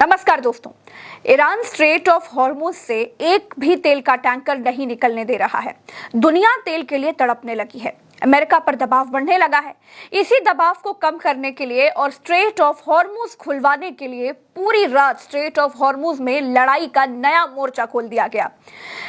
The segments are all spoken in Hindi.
नमस्कार दोस्तों। ईरान स्ट्रेट ऑफ हॉर्मुज से एक भी तेल का टैंकर नहीं निकलने दे रहा है। दुनिया तेल के लिए तड़पने लगी है। अमेरिका पर दबाव बढ़ने लगा है। इसी दबाव को कम करने के लिए और स्ट्रेट ऑफ हॉर्मुज खुलवाने के लिए पूरी रात स्ट्रेट ऑफ हॉर्मुज में लड़ाई का नया मोर्चा खोल दिया गया।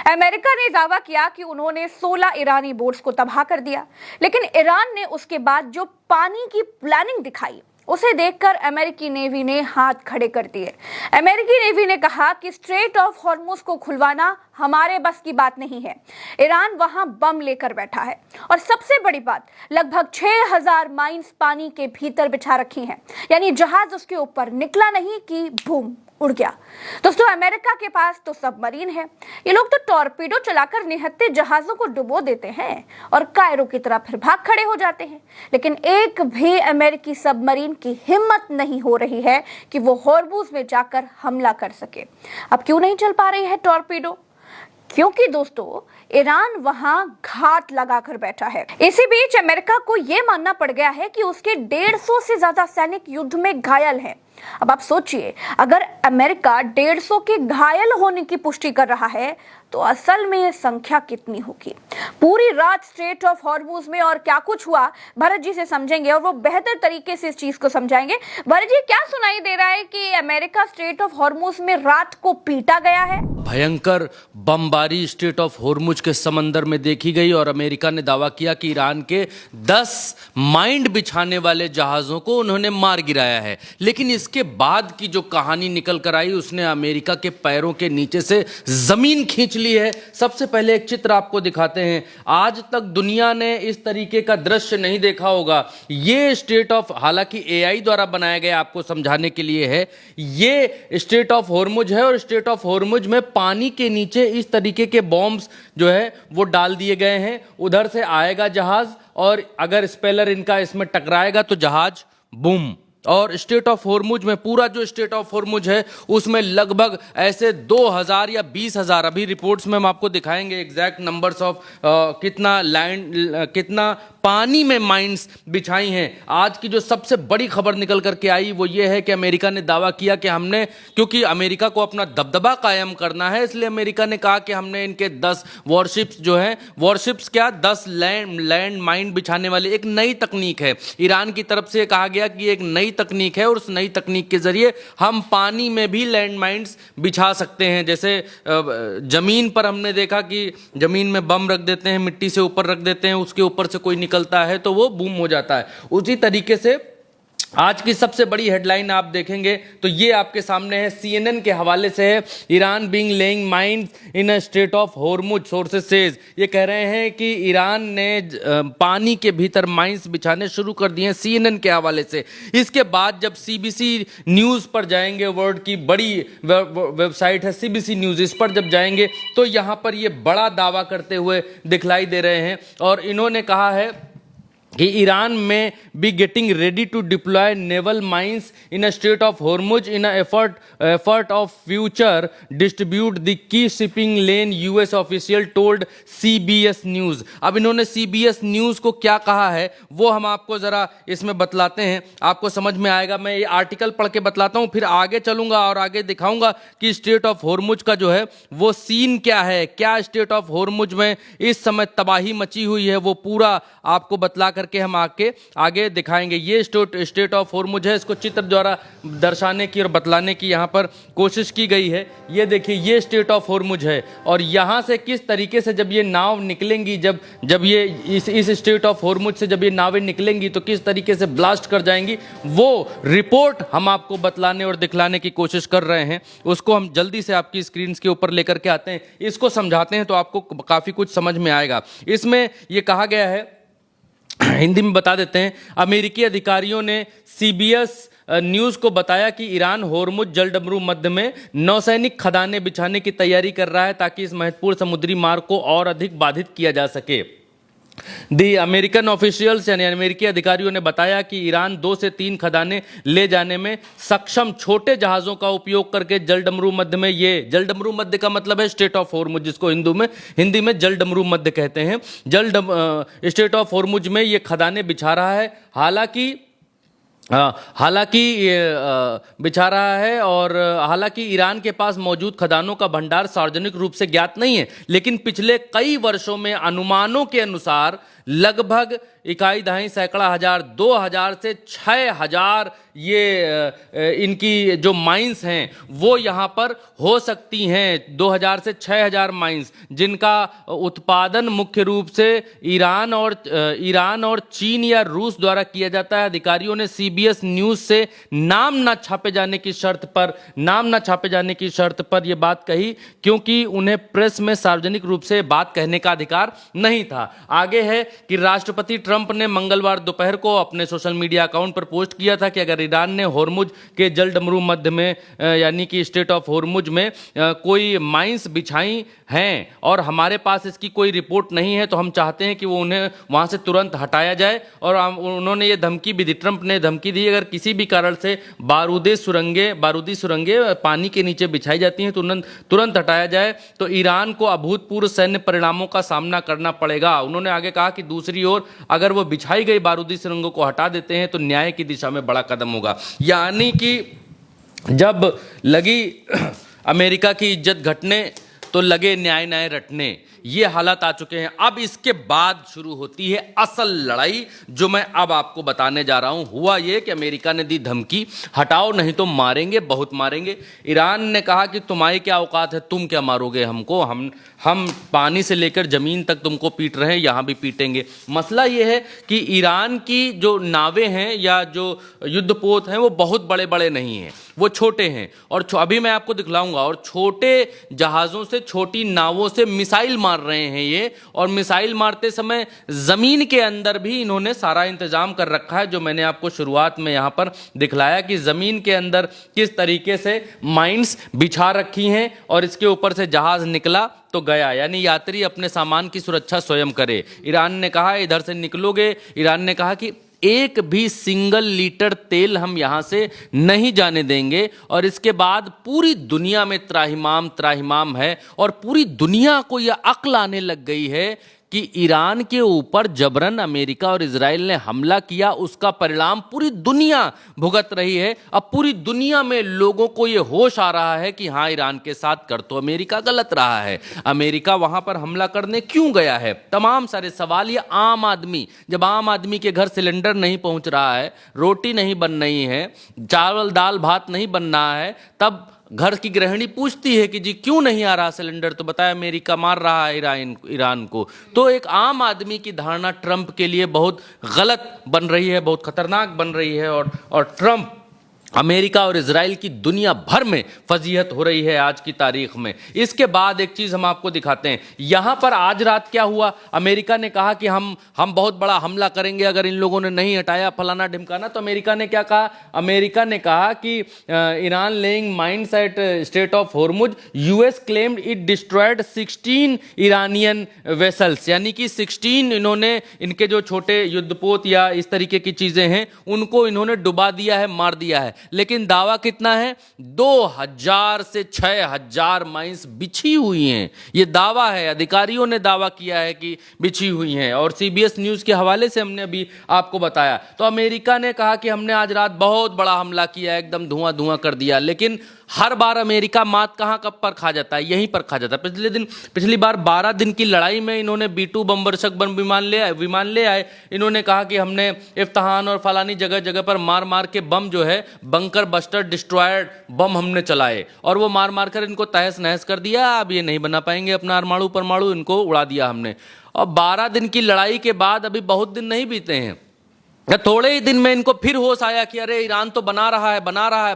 अमेरिका ने दावा किया कि उन्होंने 16 ईरानी बोट्स को तबाह कर दिया, लेकिन ईरान ने उसके बाद जो पानी की प्लानिंग दिखाई उसे देखकर अमेरिकी नेवी ने हाथ खड़े कर दिए। अमेरिकी नेवी ने कहा कि स्ट्रेट ऑफ हॉर्मुज को खुलवाना हमारे बस की बात नहीं है। ईरान वहां बम लेकर बैठा है और सबसे बड़ी बात, लगभग 6000 माइन्स पानी के भीतर बिछा रखी हैं, यानी जहाज उसके ऊपर निकला नहीं कि बूम उड़ गया। दोस्तों, अमेरिका के पास तो सबमरीन है। ये लोग तो टॉर्पीडो चलाकर निहत्थे जहाजों को डुबो देते हैं और कायरो की तरह फिर भाग खड़े हो जाते हैं, लेकिन एक भी अमेरिकी सबमरीन की हिम्मत नहीं हो रही है कि वो हॉर्मुज में जाकर हमला कर सके। अब क्यों नहीं चल पा रही है टॉर्पीडो? क्योंकि दोस्तों, ईरान वहां घात लगाकर बैठा है। इसी बीच अमेरिका को यह मानना पड़ गया है कि उसके 150 से ज्यादा सैनिक युद्ध में घायल हैं। अब आप सोचिए, अगर अमेरिका 150 के घायल होने की पुष्टि कर रहा है तो असल में यह संख्या कितनी होगी? पूरी रात स्ट्रेट ऑफ हॉर्मुज में और क्या कुछ हुआ, भरत जी से समझेंगे और वो बेहतर तरीके से इस चीज को समझाएंगे। भरत जी, क्या सुनाई दे रहा है कि अमेरिका स्ट्रेट ऑफ हॉर्मुज में रात को पीटा गया है? भयंकर बमबारी स्ट्रेट ऑफ हॉर्मुज के समंदर में देखी गई और अमेरिका ने दावा किया कि ईरान के 10 माइंड बिछाने वाले जहाजों को उन्होंने मार गिराया है। लेकिन इसके बाद की जो कहानी निकल कर आई, उसने अमेरिका के पैरों के नीचे से जमीन खींच ली है। सबसे पहले एक चित्र आपको दिखाते हैं। आज तक दुनिया ने इस तरीके का दृश्य नहीं देखा होगा। ये स्ट्रेट ऑफ, हालांकि एआई द्वारा बनाया गया आपको समझाने के लिए है, ये स्ट्रेट ऑफ हॉर्मुज है और स्ट्रेट ऑफ हॉर्मुज में पानी के नीचे इस तरीके के बॉम्ब्स जो है वो डाल दिए गए हैं। उधर से आएगा जहाज और अगर स्पेलर इनका इसमें टकराएगा तो जहाज बूम। और स्ट्रेट ऑफ हॉर्मुज में, पूरा जो स्ट्रेट ऑफ हॉर्मुज है उसमें लगभग ऐसे 2000 या 20,000, अभी रिपोर्ट्स में हम आपको दिखाएंगे एग्जैक्ट नंबर्स ऑफ कितना लैंड, कितना पानी में माइंस बिछाई हैं। आज की जो सबसे बड़ी खबर निकल करके आई वो ये है कि अमेरिका ने दावा किया कि हमने, क्योंकि अमेरिका को अपना दबदबा कायम करना है, इसलिए अमेरिका ने कहा कि हमने इनके 10 वॉरशिप्स जो हैं, वॉरशिप्स क्या, 10 लैंड माइन बिछाने वाली एक नई तकनीक है। ईरान की तरफ से कहा गया कि एक नई तकनीक है और उस नई तकनीक के जरिए हम पानी में भी लैंड माइन्स बिछा सकते हैं। जैसे जमीन पर हमने देखा कि जमीन में बम रख देते हैं, मिट्टी से ऊपर रख देते हैं, उसके ऊपर से कोई निकलता है तो वो बूम हो जाता है। उसी तरीके से आज की सबसे बड़ी हेडलाइन आप देखेंगे तो ये आपके सामने है, सीएनएन के हवाले से है। Iran being laying mines in a strait of Hormuz, sources says. ये कह रहे हैं कि ईरान ने पानी के भीतर माइंस बिछाने शुरू कर दिए हैं, सीएनएन के हवाले से। इसके बाद जब सीबीसी न्यूज़ पर जाएंगे, वर्ल्ड की बड़ी वेबसाइट है सीबीसी न्यूज़, इस पर जब जाएंगे तो यहाँ पर ये बड़ा दावा करते हुए दिखलाई दे रहे हैं और इन्होंने कहा है कि ईरान में be getting ready to deploy naval mines in a strait of Hormuz in effort of future distribute the key shipping lane, US official told CBS News. अब इन्होंने सीबीएस न्यूज़ को क्या कहा है वो हम आपको ज़रा इसमें बतलाते हैं, आपको समझ में आएगा। मैं ये आर्टिकल पढ़ के बतलाता हूँ, फिर आगे चलूँगा और आगे दिखाऊँगा कि स्ट्रेट ऑफ हॉर्मुज का जो है वो सीन क्या है, क्या स्ट्रेट ऑफ हॉर्मुज में इस समय तबाही मची हुई है, वो पूरा आपको बतला करके हम आगे दिखाएंगे। ये स्ट्रेट ऑफ हॉर्मुज है, इसको चित्र द्वारा दर्शाने की और बतलाने की यहाँ पर कोशिश की गई है। ये देखिए, ये स्ट्रेट ऑफ हॉर्मुज है और यहाँ से किस तरीके से जब ये नाव निकलेंगी, जब ये इस स्ट्रेट ऑफ हॉर्मुज से जब ये नावें निकलेंगी तो किस तरीके से ब्लास्ट कर जाएंगी, वो रिपोर्ट हम आपको बतलाने और दिखलाने की कोशिश कर रहे हैं। उसको हम जल्दी से आपकी स्क्रीन के ऊपर लेकर के आते हैं, इसको समझाते हैं तो आपको काफ़ी कुछ समझ में आएगा। इसमें ये कहा गया है, हिंदी में बता देते हैं। अमेरिकी अधिकारियों ने सीबीएस न्यूज़ को बताया कि ईरान हॉर्मुज जलडमरू मध्य में नौसैनिक खदानें बिछाने की तैयारी कर रहा है ताकि इस महत्वपूर्ण समुद्री मार्ग को और अधिक बाधित किया जा सके। दी अमेरिकन ऑफिशियल्स यानी अमेरिकी अधिकारियों ने बताया कि ईरान 2 से 3 खदानें ले जाने में सक्षम छोटे जहाज़ों का उपयोग करके जलडमरू मध्य में, ये जलडमरू मध्य का मतलब है स्ट्रेट ऑफ हॉर्मुज, जिसको हिंदी में जलडमरू मध्य कहते हैं। स्ट्रेट ऑफ हॉर्मुज में ये खदानें बिछा रहा है। हालांकि हालांकि ये बिछा रहा है और हालांकि ईरान के पास मौजूद खदानों का भंडार सार्वजनिक रूप से ज्ञात नहीं है, लेकिन पिछले कई वर्षों में अनुमानों के अनुसार लगभग इकाई दहाई सैकड़ा हजार 2000 से 6000 ये इनकी जो माइंस हैं वो यहाँ पर हो सकती हैं। 2000 से 6000 माइंस जिनका उत्पादन मुख्य रूप से ईरान और चीन या रूस द्वारा किया जाता है। अधिकारियों ने CBS न्यूज से नाम न छापे जाने की शर्त पर यह बात कही, क्योंकि उन्हें प्रेस में सार्वजनिक रूप से बात कहने का अधिकार नहीं था। आगे है कि राष्ट्रपति ट्रंप ने मंगलवार दोपहर को अपने सोशल मीडिया अकाउंट पर पोस्ट किया था कि अगर ईरान ने होर्मुज के जलडमरू मध्य में यानी कि स्ट्रेट ऑफ होर्मुज में कोई माइंस बिछाई हैं और हमारे पास इसकी कोई रिपोर्ट नहीं है तो हम चाहते हैं कि वो उन्हें वहां से तुरंत हटाया जाए। और उन्होंने ये धमकी भी दी, ट्रंप ने धमकी दी, अगर किसी भी कारण से बारूदी सुरंगें पानी के नीचे बिछाई जाती हैं तो तुरंत हटाया जाए तो ईरान को अभूतपूर्व सैन्य परिणामों का सामना करना पड़ेगा। उन्होंने आगे कहा कि दूसरी ओर अगर वो बिछाई गई बारूदी सुरंगों को हटा देते हैं तो न्याय की दिशा में बड़ा कदम होगा। यानी कि जब लगी अमेरिका की इज्जत घटने तो लगे न्याय रटने, ये हालात आ चुके हैं। अब इसके बाद शुरू होती है असल लड़ाई, जो मैं अब आपको बताने जा रहा हूं। हुआ ये कि अमेरिका ने दी धमकी, हटाओ नहीं तो मारेंगे, बहुत मारेंगे। ईरान ने कहा कि तुम्हारी क्या औकात है, तुम क्या मारोगे हमको, हम पानी से लेकर जमीन तक तुमको पीट रहे हैं, यहां भी पीटेंगे। मसला ये है कि ईरान की जो नावें हैं या जो युद्धपोत हैं वो बहुत बड़े बड़े नहीं हैं, वो छोटे हैं। और अभी मैं आपको दिखलाऊंगा। और छोटे जहाज़ों से, छोटी नावों से मिसाइल मार रहे हैं ये, और मिसाइल मारते समय जमीन के अंदर भी इन्होंने सारा इंतजाम कर रखा है, जो मैंने आपको शुरुआत में यहां पर दिखलाया कि जमीन के अंदर किस तरीके से माइंस बिछा रखी हैं। और इसके ऊपर से जहाज निकला तो गया, यानी यात्री अपने सामान की सुरक्षा स्वयं करे। ईरान ने कहा इधर से निकलोगे, ईरान ने कहा कि एक भी सिंगल लीटर तेल हम यहां से नहीं जाने देंगे। और इसके बाद पूरी दुनिया में त्राहिमाम है और पूरी दुनिया को यह अक्ल आने लग गई है कि ईरान के ऊपर जबरन अमेरिका और इजराइल ने हमला किया, उसका परिणाम पूरी दुनिया भुगत रही है। अब पूरी दुनिया में लोगों को यह होश आ रहा है कि हाँ, ईरान के साथ कर तो अमेरिका गलत रहा है, अमेरिका वहां पर हमला करने क्यों गया है, तमाम सारे सवाल। ये आम आदमी, जब आम आदमी के घर सिलेंडर नहीं पहुंच रहा है, रोटी नहीं बन रही है, चावल दाल भात नहीं बन रहा है, तब घर की गृहिणी पूछती है कि जी क्यों नहीं आ रहा सिलेंडर, तो बताया अमेरिका मार रहा है ईरान को। तो एक आम आदमी की धारणा ट्रंप के लिए बहुत गलत बन रही है, बहुत खतरनाक बन रही है। और ट्रंप, अमेरिका और इजराइल की दुनिया भर में फजीहत हो रही है आज की तारीख में। इसके बाद एक चीज हम आपको दिखाते हैं। यहां पर आज रात क्या हुआ, अमेरिका ने कहा कि हम बहुत बड़ा हमला करेंगे अगर इन लोगों ने नहीं हटाया फलाना ढिमकाना। तो अमेरिका ने क्या कहा, अमेरिका ने कहा कि Iran laying mines at strait of Hormuz, US claimed it destroyed 16 Iranian vessels, यानी कि 16 इन्होंने, इनके जो छोटे युद्धपोत या इस तरीके की चीजें हैं उनको इन्होंने डुबा दिया है, मार दिया है। लेकिन दावा कितना है, 2000 से 6000 माइंस बिछी हुई हैं। यह दावा है, अधिकारियों ने दावा किया है कि बिछी हुई हैं, और CBS न्यूज के हवाले से हमने अभी आपको बताया। तो अमेरिका ने कहा कि हमने आज रात बहुत बड़ा हमला किया, एकदम धुआं कर दिया। लेकिन हर बार अमेरिका मात कहां कब पर खा जाता है, यहीं पर खा जाता है। पिछली बार 12 दिन की लड़ाई में इन्होंने B-2 बम्बरशक विमान ले आए। इन्होंने कहा कि हमने इफ्तहान और फलानी जगह जगह पर मार के बम जो है, बंकर बस्टर डिस्ट्रॉयड बम हमने चलाए, और वो मार कर इनको तहस नहस कर दिया। अब ये नहीं बना पाएंगे अपना परमाणु, इनको उड़ा दिया हमने। और 12 दिन की लड़ाई के बाद अभी बहुत दिन नहीं बीते हैं, थोड़े ही दिन में इनको फिर होश आया कि अरे ईरान तो बना रहा है,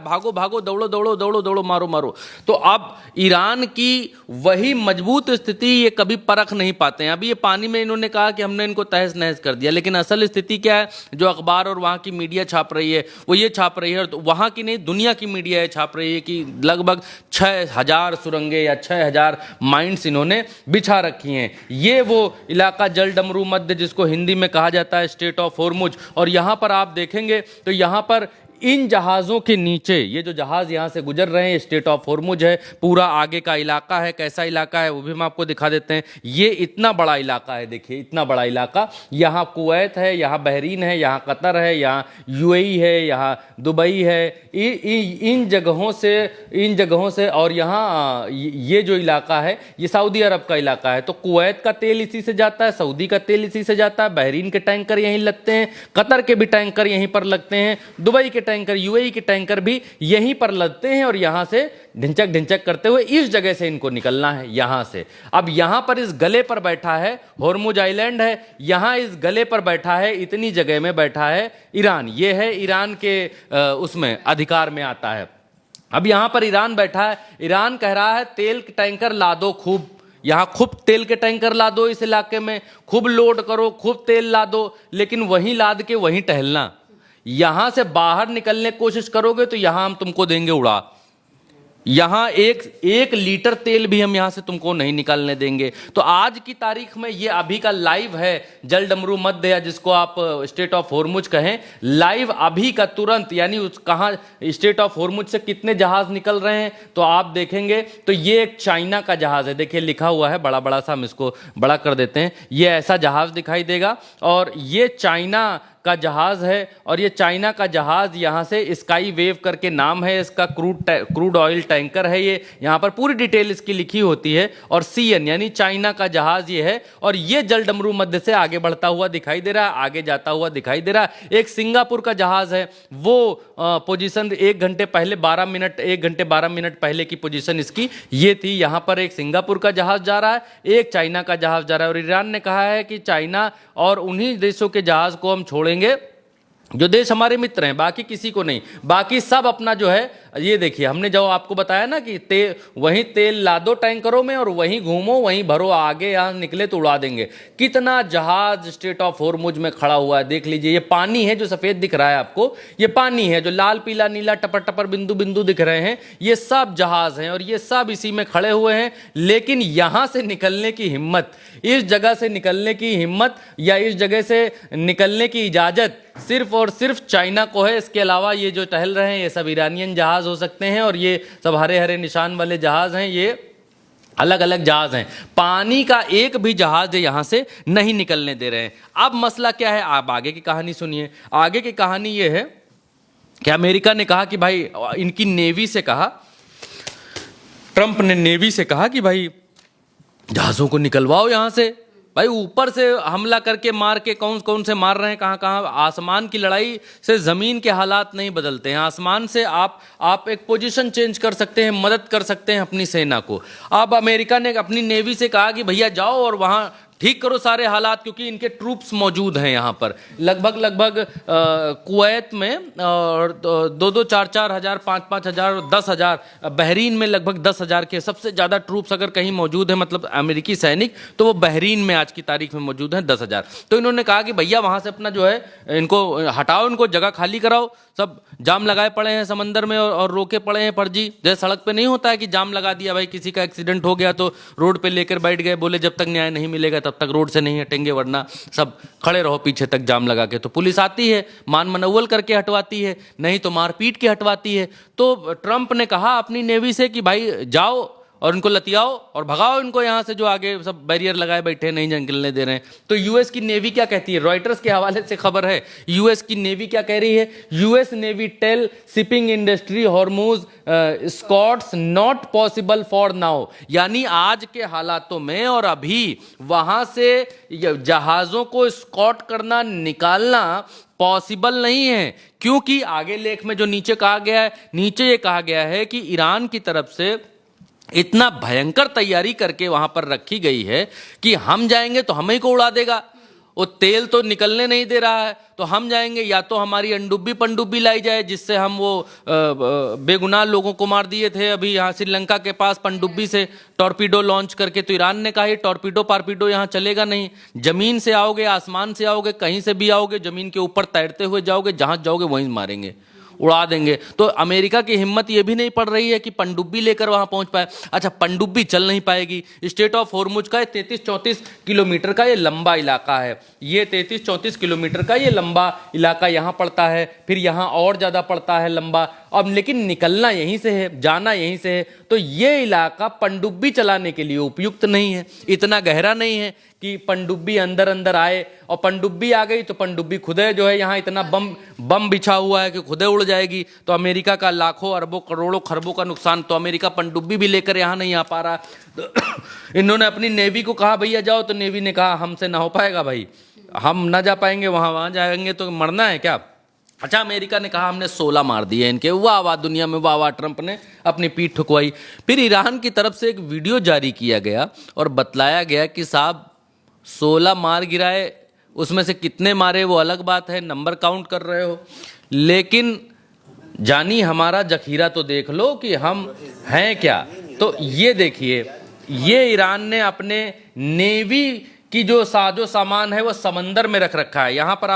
भागो, दौड़ो, मारो। तो अब ईरान की वही मजबूत स्थिति ये कभी परख नहीं पाते हैं। अभी ये पानी में इन्होंने कहा कि हमने इनको तहस नहस कर दिया, लेकिन असल स्थिति क्या है, जो अखबार और वहाँ की मीडिया छाप रही है वो ये छाप रही है, और वहाँ की नहीं दुनिया की मीडिया ये छाप रही है कि लगभग 6000 सुरंगें या 6000 माइंस इन्होंने बिछा रखी हैं। ये वो इलाका जलडमरू मध्य जिसको हिंदी में कहा जाता है स्ट्रेट ऑफ होर्मुज। और यहां पर आप देखेंगे तो यहां पर इन जहाज़ों के नीचे ये जो जहाज़ यहाँ से गुजर रहे हैं, स्ट्रेट ऑफ हॉर्मुज है, पूरा आगे का इलाका है, कैसा इलाका है वो भी हम आपको दिखा देते हैं। ये इतना बड़ा इलाका है, देखिए इतना बड़ा इलाका, यहाँ कुवैत है, यहाँ बहरीन है, यहाँ कतर है, यहाँ यूएई है, यहाँ दुबई है, इन जगहों से और यहाँ ये जो इलाका है ये सऊदी अरब का इलाका है। तो कुवैत का तेल इसी से जाता है, सऊदी का तेल इसी से जाता है, बहरीन के टैंकर यहीं लगते हैं, कतर के भी टैंकर यहीं पर लगते हैं, दुबई के टैंकर, यूएई के टैंकर भी यहीं पर लगते हैं और यहां से ढिंचक ढिंचक करते हुए इस जगह से इनको निकलना है, यहां से। अब यहां पर इस गले पर बैठा है, हॉर्मुज आइलैंड है, यहां इस गले पर बैठा है, इतनी जगह में बैठा है ईरान। ये है ईरान के उसमें अधिकार में आता है। अब यहां पर ईरान बैठा है, ईरान कह रहा है तेल के टैंकर ला दो, खूब यहां खूब तेल के टैंकर ला दो, इस इलाके में खूब लोड करो, खूब तेल ला दो, लेकिन वहीं लाद के वहीं टहलना। यहां से बाहर निकलने की कोशिश करोगे तो यहां हम तुमको देंगे उड़ा, यहां एक लीटर तेल भी हम यहां से तुमको नहीं निकालने देंगे। तो आज की तारीख में ये अभी का लाइव है, जलडमरू मध्य या जिसको आप स्ट्रेट ऑफ हॉर्मुज कहें, लाइव अभी का तुरंत, यानी कहां स्ट्रेट ऑफ हॉर्मुज से कितने जहाज निकल रहे हैं तो आप देखेंगे। तो ये एक चाइना का जहाज है, देखिए लिखा हुआ है बड़ा बड़ा सा, हम इसको बड़ा कर देते हैं, ये ऐसा जहाज दिखाई देगा और ये चाइना का जहाज है। और ये चाइना का जहाज यहां से स्काई वेव करके नाम है इसका, क्रूड ऑयल टैंकर है ये, यहां पर पूरी डिटेल इसकी लिखी होती है। और सीएन यानी चाइना का जहाज ये है और ये जलडमरू मध्य से आगे बढ़ता हुआ दिखाई दे रहा है, आगे जाता हुआ दिखाई दे रहा है। एक सिंगापुर का जहाज है, वो पोजीशन 1 घंटे पहले 1 घंटे 12 मिनट पहले की पोजीशन इसकी ये थी। यहां पर एक सिंगापुर का जहाज जा रहा है, एक चाइना का जहाज जा रहा है। और ईरान ने कहा है कि चाइना और उन्हीं देशों के जहाज को हम छोड़ेंगे जो देश हमारे मित्र हैं, बाकी किसी को नहीं, बाकी सब अपना जो है, ये देखिए हमने जो आपको बताया ना कि वहीं तेल ला दो टैंकरों में और वहीं घूमो, वहीं भरो, आगे यहाँ निकले तो उड़ा देंगे। कितना जहाज स्ट्रेट ऑफ हॉर्मुज में खड़ा हुआ है देख लीजिए। ये पानी है जो सफेद दिख रहा है आपको, ये पानी है जो लाल पीला नीला टपर टपर बिंदु बिंदु दिख रहे हैं, ये सब जहाज हैं और ये सब इसी में खड़े हुए हैं। लेकिन यहां से निकलने की हिम्मत, इस जगह से निकलने की हिम्मत या इस जगह से निकलने की इजाजत सिर्फ और सिर्फ चाइना को है। इसके अलावा ये जो टहल रहे हैं ये सब ईरानियन जहाज हो सकते हैं और ये सब हरे हरे निशान वाले जहाज हैं, ये अलग अलग जहाज हैं। पानी का एक भी जहाज यहां से नहीं निकलने दे रहे हैं। अब मसला क्या है, आप आगे की कहानी सुनिए। आगे की कहानी ये है कि अमेरिका ने कहा कि भाई, इनकी नेवी से कहा, ट्रंप ने नेवी से कहा कि भाई जहाजों को निकलवाओ यहां से। भाई ऊपर से हमला करके मार के कौन कौन से मार रहे हैं, कहाँ कहाँ। आसमान की लड़ाई से जमीन के हालात नहीं बदलते हैं। आसमान से आप एक पोजीशन चेंज कर सकते हैं, मदद कर सकते हैं अपनी सेना को। अब अमेरिका ने अपनी नेवी से कहा कि भैया जाओ और वहां ठीक करो सारे हालात, क्योंकि इनके ट्रूप्स मौजूद हैं यहाँ पर। लगभग कुवैत में 2-2, 4-4 हजार, 5-5 हजार, 10 हजार, बहरीन में लगभग 10 हजार के सबसे ज़्यादा ट्रूप्स अगर कहीं मौजूद है, मतलब अमेरिकी सैनिक, तो वो बहरीन में आज की तारीख में मौजूद हैं 10 हजार। तो इन्होंने कहा कि भैया वहाँ से अपना जो है इनको हटाओ, इनको जगह खाली कराओ। सब जाम लगाए पड़े हैं समंदर में और रोके पड़े हैं फर्जी। जैसे सड़क पे नहीं होता है कि जाम लगा दिया, भाई किसी का एक्सीडेंट हो गया तो रोड पे लेकर बैठ गए, बोले जब तक न्याय नहीं मिलेगा तब तक रोड से नहीं हटेंगे, वरना सब खड़े रहो पीछे तक जाम लगा के। तो पुलिस आती है, मान मनौवल करके हटवाती है, नहीं तो मार पीट के हटवाती है। तो ट्रंप ने कहा अपनी नेवी से कि भाई जाओ और इनको लतियाओ और भगाओ इनको यहाँ से, जो आगे सब बैरियर लगाए बैठे नहीं निकलने दे रहे हैं। तो यूएस की नेवी क्या कहती है, रॉयटर्स के हवाले से खबर है, यूएस की नेवी क्या कह रही है, US Navy tell shipping industry Hormuz escorts not possible for now. यानी आज के हालातों में और अभी वहां से जहाजों को स्कॉट करना, निकालना पॉसिबल नहीं है। क्योंकि आगे लेख में जो नीचे कहा गया है, नीचे ये कहा गया है कि ईरान की तरफ से इतना भयंकर तैयारी करके वहां पर रखी गई है कि हम जाएंगे तो हमें को उड़ा देगा। वो तेल तो निकलने नहीं दे रहा है, तो हम जाएंगे या तो हमारी अंडुब्बी पनडुब्बी लाई जाए, जिससे हम वो बेगुनाह लोगों को मार दिए थे अभी यहाँ श्रीलंका के पास पनडुब्बी से टॉर्पीडो लॉन्च करके। तो ईरान ने कहा ये टॉर्पीडो पार्पीडो यहाँ चलेगा नहीं, जमीन से आओगे, आसमान से आओगे, कहीं से भी आओगे, जमीन के ऊपर तैरते हुए जाओगे, जहां जाओगे वहीं मारेंगे। उड़ा देंगे। तो अमेरिका की हिम्मत ये भी नहीं पड़ रही है कि पनडुब्बी लेकर वहां पहुंच पाए। अच्छा, पनडुब्बी चल नहीं पाएगी। स्ट्रेट ऑफ हॉर्मुज का 33-34 किलोमीटर का ये लंबा इलाका है। ये 33-34 किलोमीटर का ये लंबा इलाका यहाँ पड़ता है, फिर यहाँ और ज़्यादा पड़ता है लंबा। अब लेकिन निकलना यहीं से है, जाना यहीं से है, तो ये इलाका पनडुब्बी चलाने के लिए उपयुक्त नहीं है। इतना गहरा नहीं है कि पनडुब्बी अंदर अंदर आए, और पनडुब्बी आ गई तो पनडुब्बी खुदे जो है, यहाँ इतना बम बिछा हुआ है कि खुदे उड़ जाएगी। तो अमेरिका का लाखों अरबों करोड़ों खरबों का नुकसान। तो अमेरिका पनडुब्बी भी लेकर यहाँ नहीं आ पा रहा। तो इन्होंने अपनी नेवी को कहा भैया जाओ, तो नेवी ने कहा हमसे ना हो पाएगा भाई, हम ना जा पाएंगे वहाँ जाएंगे तो मरना है क्या। अच्छा, अमेरिका ने कहा हमने 16 मार दिए इनके। वाह वाह, दुनिया में वाह वाह, ट्रंप ने अपनी पीठ ठुकवाई। फिर ईरान की तरफ से एक वीडियो जारी किया गया और बतलाया गया कि साहब 16 मार गिराए, उसमें से कितने मारे वो अलग बात है, नंबर काउंट कर रहे हो, लेकिन जानी हमारा जखीरा तो देख लो कि हम हैं क्या। तो ये देखिए, ये ईरान ने अपने नेवी की जो साजो सामान है वो समंदर में रख रखा है। यहाँ पर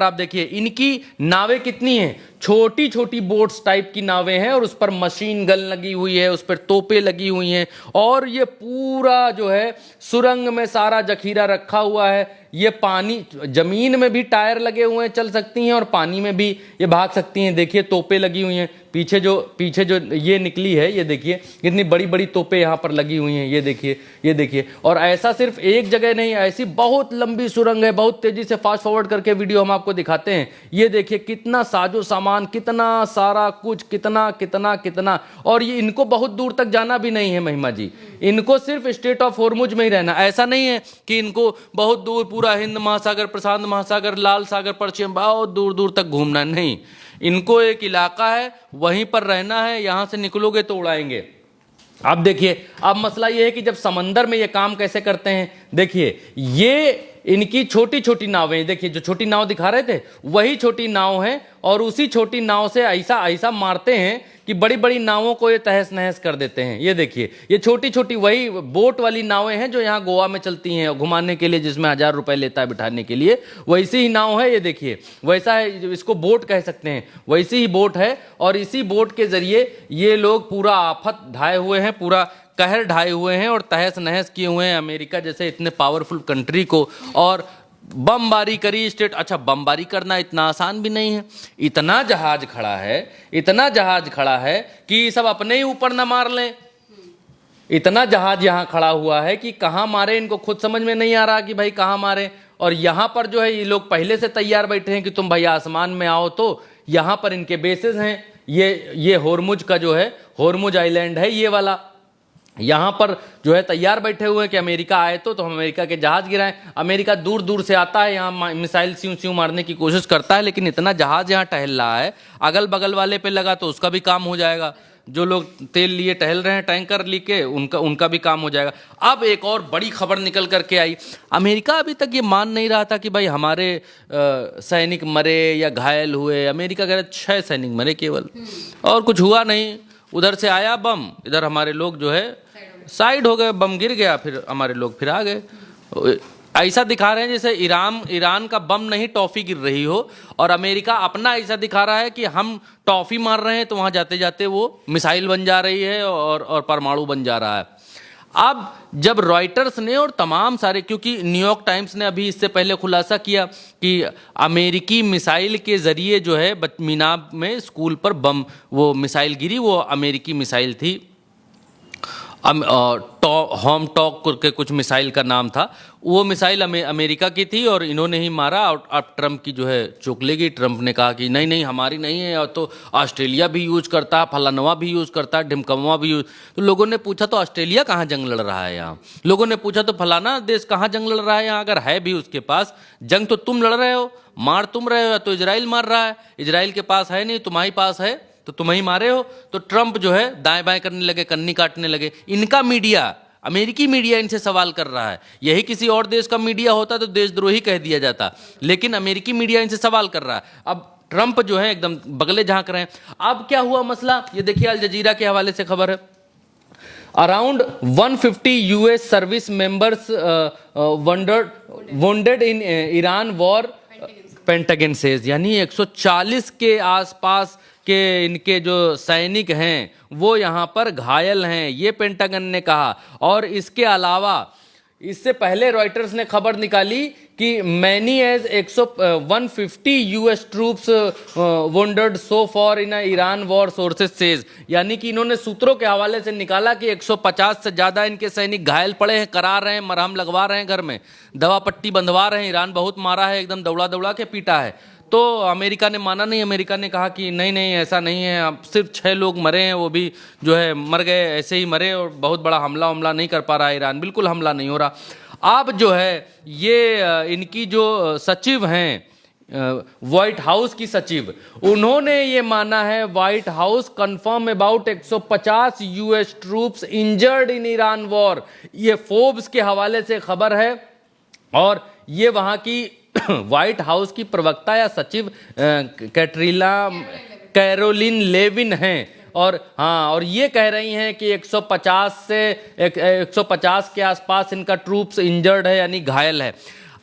आप देखिए इनकी नावें कितनी हैं, छोटी छोटी बोट्स टाइप की नावें हैं, और उस पर मशीन गन लगी हुई है, उस पर तोपें लगी हुई हैं, और ये पूरा जो है सुरंग में सारा जखीरा रखा हुआ है। ये पानी, जमीन में भी टायर लगे हुए हैं, चल सकती हैं, और पानी में भी ये भाग सकती हैं। देखिए तोपें लगी हुई हैं, पीछे जो ये निकली है, ये देखिए कितनी बड़ी बड़ी तोपें यहाँ पर लगी हुई हैं, ये देखिए। और ऐसा सिर्फ एक जगह नहीं, ऐसी बहुत लंबी सुरंग है। बहुत तेजी से फास्ट फॉरवर्ड करके वीडियो हम आपको दिखाते हैं। ये देखिए कितना साजो सामान, कितना सारा कुछ, कितना। और ये इनको बहुत दूर तक जाना भी नहीं है महिमा जी, इनको सिर्फ स्ट्रेट ऑफ हॉर्मुज में ही रहना। ऐसा नहीं है कि इनको बहुत दूर पूरा हिंद महासागर, प्रशांत महासागर, लाल सागर, पश्चिम बहुत दूर दूर तक घूमना नहीं। इनको एक इलाका है, वहीं पर रहना है। यहां से निकलोगे तो उड़ाएंगे। अब देखिए, अब मसला यह है कि जब समंदर में ये काम कैसे करते हैं। देखिए ये इनकी छोटी छोटी नावें, देखिए जो छोटी नाव दिखा रहे थे वही छोटी नाव है, और उसी छोटी नाव से ऐसा मारते हैं कि बड़ी बड़ी नावों को ये तहस नहस कर देते हैं। ये देखिए, ये छोटी छोटी वही बोट वाली नावें हैं जो यहाँ गोवा में चलती हैं घुमाने के लिए, जिसमें 1000 रुपए लेता है बिठाने के लिए, वैसी ही नाव है। ये देखिए वैसा है, इसको बोट कह सकते हैं, वैसी ही बोट है। और इसी बोट के जरिए ये लोग पूरा आफत ढाए हुए हैं, पूरा कहर ढाए हुए हैं और तहस नहस किए हुए हैं अमेरिका जैसे इतने पावरफुल कंट्री को। और बमबारी करी स्टेट। अच्छा, बमबारी करना इतना आसान भी नहीं है। इतना जहाज खड़ा है कि सब अपने ही ऊपर न मार लें। इतना जहाज यहाँ खड़ा हुआ है कि कहाँ मारे, इनको खुद समझ में नहीं आ रहा कि भाई कहाँ मारे। और यहाँ पर जो है ये लोग पहले से तैयार बैठे हैं कि तुम भाई आसमान में आओ। तो यहाँ पर इनके बेसेस हैं। ये हॉर्मुज का जो है, हॉर्मुज आइलैंड है ये वाला, यहाँ पर जो है तैयार बैठे हुए हैं कि अमेरिका आए तो हम अमेरिका के जहाज गिराएं। अमेरिका दूर दूर से आता है, यहाँ मिसाइल स्यू मारने की कोशिश करता है, लेकिन इतना जहाज यहाँ टहल रहा है, अगल बगल वाले पे लगा तो उसका भी काम हो जाएगा। जो लोग तेल लिए टहल रहे हैं टैंकर लेके, उनका भी काम हो जाएगा। अब एक और बड़ी खबर निकल करके आई। अमेरिका अभी तक ये मान नहीं रहा था कि भाई हमारे सैनिक मरे या घायल हुए। अमेरिका कह रहा 6 सैनिक मरे केवल, और कुछ हुआ नहीं। उधर से आया बम, इधर हमारे लोग जो है साइड हो गए, बम गिर गया, फिर हमारे लोग फिर आ गए। ऐसा दिखा रहे हैं जैसे ईरान का बम नहीं टॉफी गिर रही हो, और अमेरिका अपना ऐसा दिखा रहा है कि हम टॉफी मार रहे हैं तो वहां जाते जाते वो मिसाइल बन जा रही है और परमाणु बन जा रहा है। अब जब रॉयटर्स ने और तमाम सारे, क्योंकि न्यूयॉर्क टाइम्स ने अभी इससे पहले खुलासा किया कि अमेरिकी मिसाइल के जरिए जो है मीनाब में स्कूल पर बम, वो मिसाइल गिरी, वो अमेरिकी मिसाइल थी। होम टॉक के कुछ मिसाइल का नाम था, वो मिसाइल अमेरिका की थी और इन्होंने ही मारा। और अब ट्रंप की जो है चौंक लेगी। ट्रंप ने कहा कि नहीं हमारी नहीं है, और तो ऑस्ट्रेलिया भी यूज करता है, फलानवा भी यूज करता है, ढिमकमवा भी यूज। तो लोगों ने पूछा तो ऑस्ट्रेलिया कहाँ जंग लड़ रहा है यहाँ, लोगों ने पूछा तो फलाना देश कहाँ जंग लड़ रहा है यहाँ। अगर है भी उसके पास जंग तो तुम लड़ रहे हो, मार तुम रहे हो, या तो इजराइल मार रहा है। इजराइल के पास है नहीं, तुम्हारे पास है तो तुम ही मारे हो। तो ट्रंप जो है दाएं बाएं करने लगे, कन्नी काटने लगे। इनका मीडिया, अमेरिकी मीडिया इनसे सवाल कर रहा है। यही किसी और देश का मीडिया होता तो देशद्रोही कह दिया जाता, लेकिन अमेरिकी मीडिया इनसे सवाल कर रहा है। अब ट्रंप जो है एकदम बगले झांक रहे हैं। अब क्या हुआ मसला, ये देखिए अल जजीरा के हवाले से खबर है। Around 150 US service members wounded in Iran war pentagon says, यानी 140 के आसपास के इनके जो सैनिक हैं वो यहाँ पर घायल हैं, ये पेंटागन ने कहा। और इसके अलावा इससे पहले रॉयटर्स ने खबर निकाली कि many as 150 US troops wounded so far in Iran war sources says, यानी कि इन्होंने सूत्रों के हवाले से निकाला कि 150 से ज्यादा इनके सैनिक घायल पड़े हैं, करा रहे हैं, मरहम लगवा रहे हैं, घर में दवा पट्टी बंधवा रहे हैं। ईरान बहुत मारा है, एकदम दौड़ा दौड़ा के पीटा है। तो अमेरिका ने माना नहीं, अमेरिका ने कहा कि नहीं नहीं ऐसा नहीं है, अब सिर्फ 6 लोग मरे हैं, वो भी जो है मर गए, ऐसे ही मरे, और बहुत बड़ा हमला नहीं कर पा रहा है ईरान, बिल्कुल हमला नहीं हो रहा। अब जो है ये इनकी जो सचिव हैं व्हाइट हाउस की सचिव, उन्होंने ये माना है, white house confirm about 150 US troops injured in Iran war, ये फोर्ब्स के हवाले से खबर है। और ये वहां की व्हाइट हाउस की प्रवक्ता या सचिव कैरोलिन लेविन हैं, और हाँ, और ये कह रही हैं कि 150 के आसपास इनका ट्रूप्स इंजर्ड है, यानी घायल है।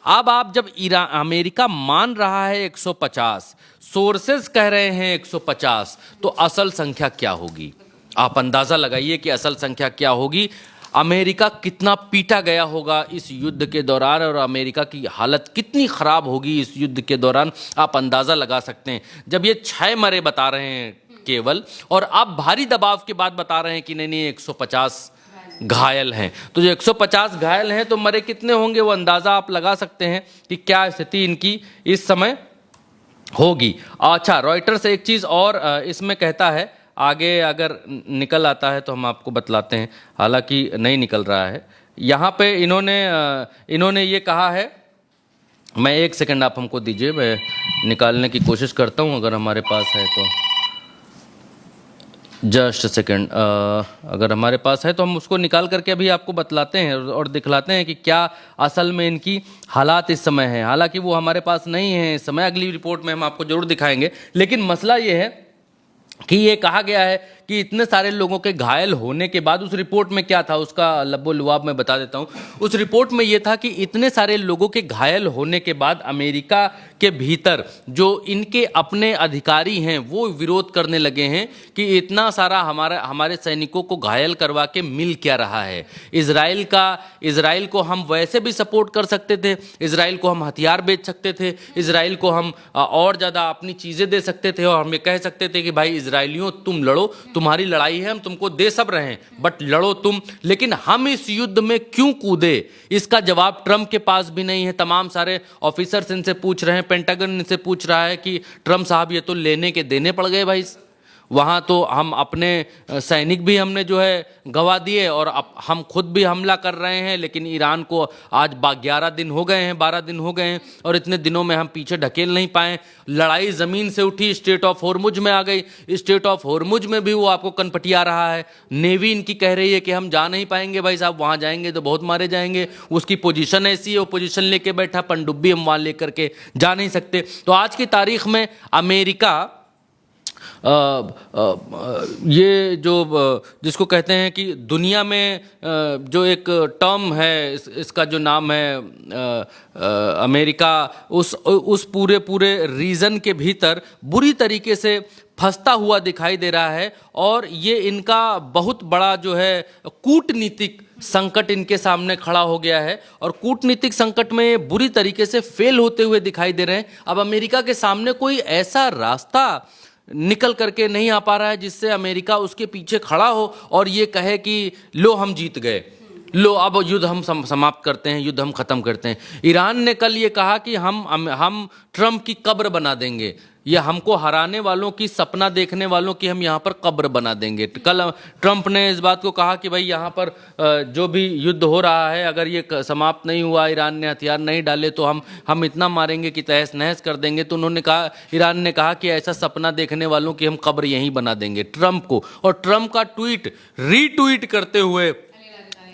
अब आप जब अमेरिका मान रहा है 150, सोर्सेस कह रहे हैं 150, तो असल संख्या क्या होगी? आप अंदाजा लगाइए कि असल संख्या क्या होगी। अमेरिका कितना पीटा गया होगा इस युद्ध के दौरान, और अमेरिका की हालत कितनी खराब होगी इस युद्ध के दौरान, आप अंदाजा लगा सकते हैं। जब ये 6 मरे बता रहे हैं केवल, और आप भारी दबाव के बाद बता रहे हैं कि नहीं 150 घायल हैं, तो जो 150 घायल हैं तो मरे कितने होंगे, वो अंदाजा आप लगा सकते हैं कि क्या स्थिति इनकी इस समय होगी। अच्छा, रॉयटर्स एक चीज़ और इसमें कहता है, आगे अगर निकल आता है तो हम आपको बतलाते हैं, हालांकि नहीं निकल रहा है। यहाँ पे इन्होंने ये कहा है, मैं 1 सेकंड आप हमको दीजिए, मैं निकालने की कोशिश करता हूँ अगर हमारे पास है तो, जस्ट सेकंड, अगर हमारे पास है तो हम उसको निकाल करके अभी आपको बतलाते हैं और दिखलाते हैं कि क्या असल में इनकी हालात इस समय है। हालांकि वो हमारे पास नहीं है इस समय, अगली रिपोर्ट में हम आपको जरूर दिखाएंगे। लेकिन मसला ये है कि ये कहा गया है कि इतने सारे लोगों के घायल होने के बाद, उस रिपोर्ट में क्या था उसका लब्बो लुआब मैं बता देता हूँ। उस रिपोर्ट में ये था कि इतने सारे लोगों के घायल होने के बाद अमेरिका के भीतर जो इनके अपने अधिकारी हैं वो विरोध करने लगे हैं कि इतना सारा हमारे सैनिकों को घायल करवा के मिल क्या रहा है। इजराइल को हम वैसे भी सपोर्ट कर सकते थे, इजराइल को हम हथियार बेच सकते थे, इजराइल को हम और ज़्यादा अपनी चीज़ें दे सकते थे, और हम ये कह सकते थे कि भाई इजराइलियों तुम लड़ो, तुम्हारी लड़ाई है, हम तुमको दे सब रहे हैं, बट लड़ो तुम। लेकिन हम इस युद्ध में क्यों कूदे, इसका जवाब ट्रंप के पास भी नहीं है। तमाम सारे ऑफिसर्स इनसे पूछ रहे हैं, पेंटागन इनसे पूछ रहा है कि ट्रंप साहब ये तो लेने के देने पड़ गए भाई, वहाँ तो हम अपने सैनिक भी हमने जो है गवा दिए, और अब हम खुद भी हमला कर रहे हैं। लेकिन ईरान को आज 11 दिन हो गए हैं, 12 दिन हो गए हैं, और इतने दिनों में हम पीछे ढकेल नहीं पाए। लड़ाई ज़मीन से उठी, स्ट्रेट ऑफ होर्मुज में आ गई, स्ट्रेट ऑफ होर्मुज में भी वो आपको कनपटिया रहा है। नेवी इनकी कह रही है कि हम जा नहीं पाएंगे भाई साहब, वहाँ जाएंगे तो बहुत मारे जाएंगे। उसकी पोजीशन ऐसी है, वो पोजीशन लेके बैठा, पनडुब्बी हम वहाँ लेकर के जा नहीं सकते। तो आज की तारीख में अमेरिका ये जो जिसको कहते हैं कि दुनिया में जो एक टर्म है, इसका जो नाम है अमेरिका, उस पूरे रीजन के भीतर बुरी तरीके से फंसता हुआ दिखाई दे रहा है। और ये इनका बहुत बड़ा जो है कूटनीतिक संकट इनके सामने खड़ा हो गया है, और कूटनीतिक संकट में ये बुरी तरीके से फेल होते हुए दिखाई दे रहे हैं। अब अमेरिका के सामने कोई ऐसा रास्ता निकल करके नहीं आ पा रहा है जिससे अमेरिका उसके पीछे खड़ा हो और ये कहे कि लो हम जीत गए, लो अब युद्ध हम समाप्त करते हैं, युद्ध हम खत्म करते हैं। ईरान ने कल ये कहा कि हम ट्रंप की कब्र बना देंगे, ये हमको हराने वालों की, सपना देखने वालों की हम यहाँ पर कब्र बना देंगे। कल ट्रंप ने इस बात को कहा कि भाई यहाँ पर जो भी युद्ध हो रहा है, अगर ये समाप्त नहीं हुआ, ईरान ने हथियार नहीं डाले, तो हम इतना मारेंगे कि तहस नहस कर देंगे। तो उन्होंने कहा, ईरान ने कहा कि ऐसा सपना देखने वालों की हम कब्र यहीं बना देंगे ट्रंप को। और ट्रंप का ट्वीट रीट्वीट करते हुए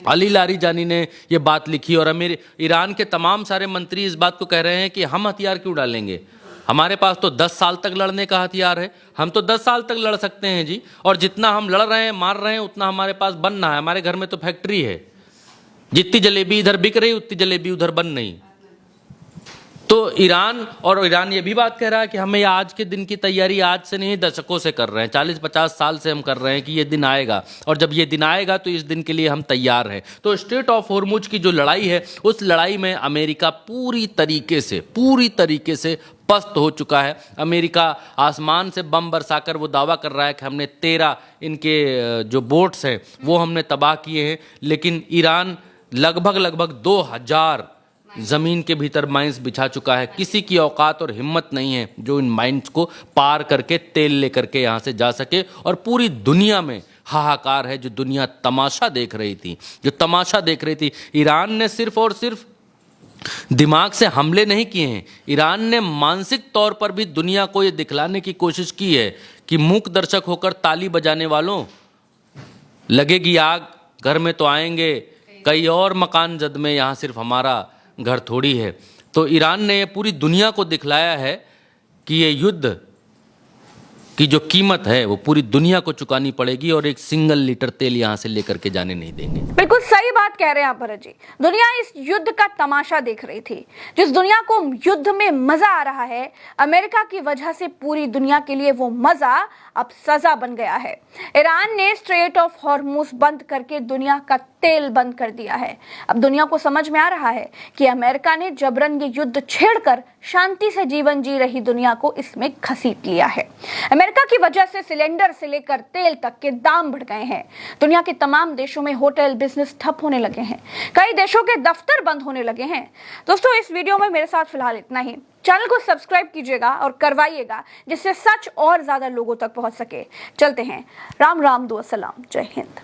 अली लारीजानी ने ये बात लिखी, और ईरान के तमाम सारे मंत्री इस बात को कह रहे हैं कि हम हथियार क्यों डालेंगे, हमारे पास तो 10 साल तक लड़ने का हथियार है, हम तो 10 साल तक लड़ सकते हैं जी। और जितना हम लड़ रहे हैं, मार रहे हैं, उतना हमारे पास बनना है। हमारे घर में तो फैक्ट्री है, जितनी जलेबी इधर बिक रही उतनी जलेबी उधर बन नहीं। तो ईरान ये भी बात कह रहा है कि हमें आज के दिन की तैयारी आज से नहीं दशकों से कर रहे हैं, 40-50 साल से हम कर रहे हैं कि ये दिन आएगा, और जब ये दिन आएगा तो इस दिन के लिए हम तैयार हैं। तो स्ट्रेट ऑफ होर्मुज की जो लड़ाई है, उस लड़ाई में अमेरिका पूरी तरीके से पस्त हो चुका है। अमेरिका आसमान से बम बरसाकर वो दावा कर रहा है कि हमने 13 इनके जो बोट्स हैं वो हमने तबाह किए हैं, लेकिन ईरान लगभग 2000 जमीन के भीतर माइंस बिछा चुका है। किसी की औकात और हिम्मत नहीं है जो इन माइंस को पार करके तेल लेकर के यहाँ से जा सके, और पूरी दुनिया में हाहाकार है। जो दुनिया तमाशा देख रही थी, ईरान ने सिर्फ और सिर्फ दिमाग से हमले नहीं किए हैं, ईरान ने मानसिक तौर पर भी दुनिया को ये दिखलाने की कोशिश की है कि मूक दर्शक होकर ताली बजाने वालों, लगेगी आग, घर में तो आएंगे कई और मकान जद में, यहाँ सिर्फ हमारा घर थोड़ी है। तो ईरान ने पूरी दुनिया को दिखलाया है कि ये युद्ध की जो कीमत है वो पूरी दुनिया को चुकानी पड़ेगी, और एक सिंगल लीटर तेल यहाँ से लेकर के जाने नहीं देंगे। बिल्कुल सही बात कह रहे हैं आप भरत जी। दुनिया इस युद्ध का तमाशा देख रही थी। जिस दुनिया को युद्ध में मजा आ रहा है, अमेरिका की वजह से पूरी दुनिया के लिए वो मजा अब सजा बन गया है। ईरान ने स्ट्रेट ऑफ हॉर्मुज बंद करके दुनिया का तेल बंद कर दिया है। अब दुनिया को समझ में आ रहा है कि अमेरिका ने जबरन ये युद्ध छेड़कर शांति से जीवन जी रही दुनिया को इसमें घसीट लिया है। अमेरिका की वजह से सिलेंडर से लेकर तेल तक के दाम बढ़ गए हैं। दुनिया के तमाम देशों में होटल बिजनेस ठप होने लगे हैं, कई देशों के दफ्तर बंद होने लगे हैं। दोस्तों, इस वीडियो में मेरे साथ फिलहाल इतना ही। चैनल को सब्सक्राइब कीजिएगा और करवाइएगा, जिससे सच और ज्यादा लोगों तक पहुंच सके। चलते हैं। राम राम, दुआ सलाम, जय हिंद।